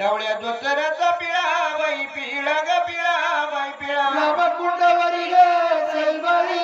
डवळ्या धोतराचा पिळा बाई पिळा ग पिळा बाई पिळा रामकुंडवरी ग सईबाई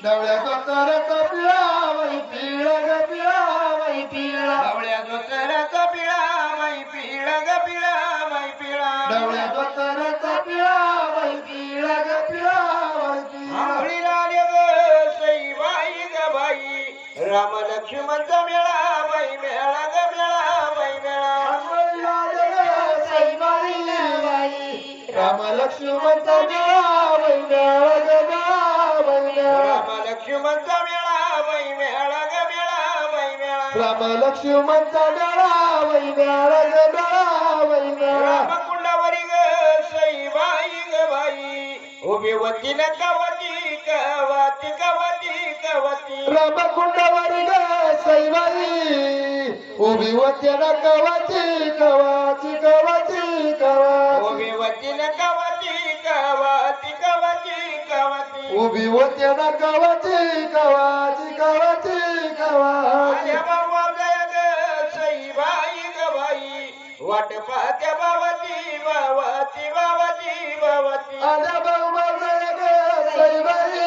डवळ्या धोतराचा पिळा बाई पिळा ग पिळा बाई पिळा डवळ्या धोतराचा पिळा बाई पिळा ग पिळा बाई पिळा डवळ्या धोतराचा पिळा बाई पिळा ग पिळा बाई पिळा आंघोळीला आले ग सईबाई ग बाई राम लक्ष्मणचा मेळा बाई मेळा ग मेळा बाई मेळा आंघोळीला आले ग सईबाई राम लक्ष्मणचा मेळा बाई मेळा ग मेळा बाई मेळा राम लक्ष्मणचा मेळा बाई मेळा ग मेळा बाई मेळा राम लक्ष्मणचा मेळा बाई मेळा ग मेळा बाई मेळा रामकुंडावरी ग सईबाई ग बाई उभी होती न कवती कवती कवती कवती रामकुंडवरी ग सईबाई उभी होती न कवाची कवाची कवाची कवाची उभी होती न कवती कवती कवती कवती उभी होती न कवाची कवाची कवाची कवाची आल्या बाबा जय ग सईबाई ग बाई वाट पाहत्या बावती बावती बावती बावती आल्या बाबा जय ग सईबाई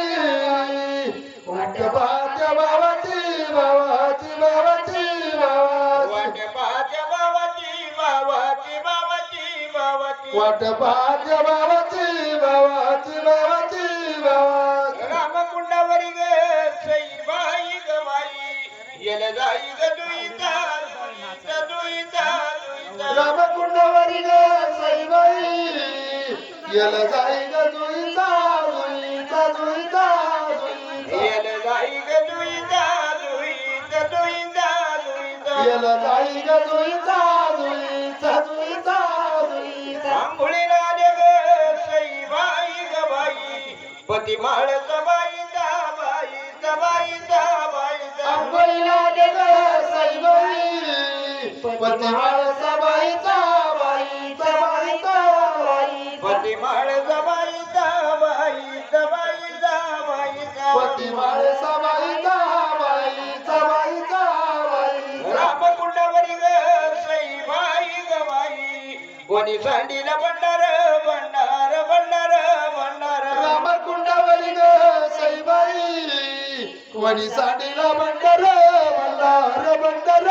वाट पाहत्या बाबाची बाबाची बाबाची बाबाची वाट पाहत्या बावती बावती बावती बावती वाट पाहत्या बाबाची बाबाची बाबाची बाबाची रामकुंडावरी ग सईबाई ग बाई येल जाई ग दुईता दुईता दुईता दुईता रामकुंडवरी ग सईबाई येल जाई ग जुईचा जुईचा जुईचा जुईचा येल जाई ग दुईता दुईता दुईता दुईता येल जाई ग जुईचा जुईचा जुईचा जुईचा आंघोळीला आले ग सईबाई ग बाई पती माळ बाईचा बाईचा बाईचा बाईचा आंघोळीला आले ग सईबाई पतिमाळ सबाईचा बाईचा बाईचा बाईचा पती माळ बाईचा बाईचा बाईचा बाईचा पतिमाळ सबाईचा बाईचा बाईचा बाईचा रामकुंडावरी ग सईबाई ग बाई कोणी सांडीला भंडार भंडार भंडार भंडार रामकुंडावरी ग सईबाई वणी साडीला भंडार भंडार भंडार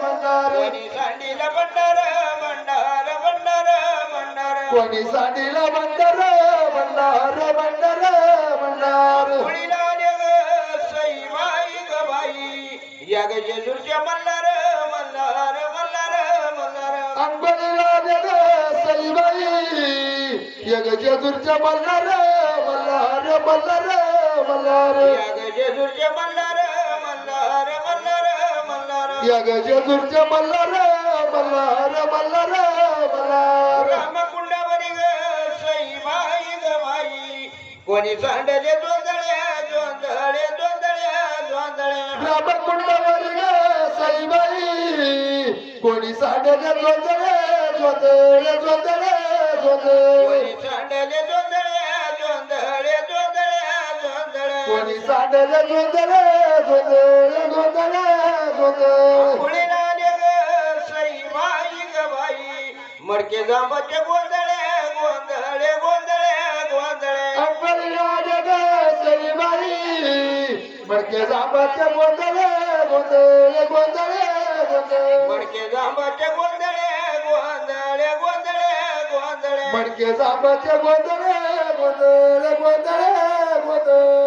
भंडार कोणी सांडीला भंडार भंडार भंडार भंडार कोणी साडीला भंडार भंडार भंडार भंडार मुळीला आले ग सईबाई ग बाई या ग जेजूरच्या मल्हार मल्हार मल्हार मल्हार अंबरीला ग सईबाई यग जेजूरच्या मल्हार मल्हार मल्हार मल्हार या ग जेजूरच्या मल्हार मल्हार मल्हार मल्हार यग जेजूरच्या मल्हार मल्हार मल्हार मल्हार रामकुंडावरी ग सईबाई ग बाई कोणी सांडले जोंधळे जोंधळे जोंधळे जोंधळे रामकुंडावरी ग सईबाई कोणी साडले जोंधळे जोंधळे जोंधळे जोंधळे कोणी सांडले जोंधळे जोंधळे जोंधळे जोंधळे कोणी साडले जोंधळे जोंधळे जोंधळे जोंधळे मुळीला आले ग सईबाई ग बाई मडके जांबाचे गोंधळे गोंधळे गोंधळे गोंधळे अंबरीला ग सईबाई मडके जांबाचे गोंधळे गोंधळे गोंधळे गोंधळे मडके जांबाचे गोंधळे गोंधळे गोंधळे गोंधळे मडके जांबाचे गोंधळे गोंधळे गोंधळे गोंधळे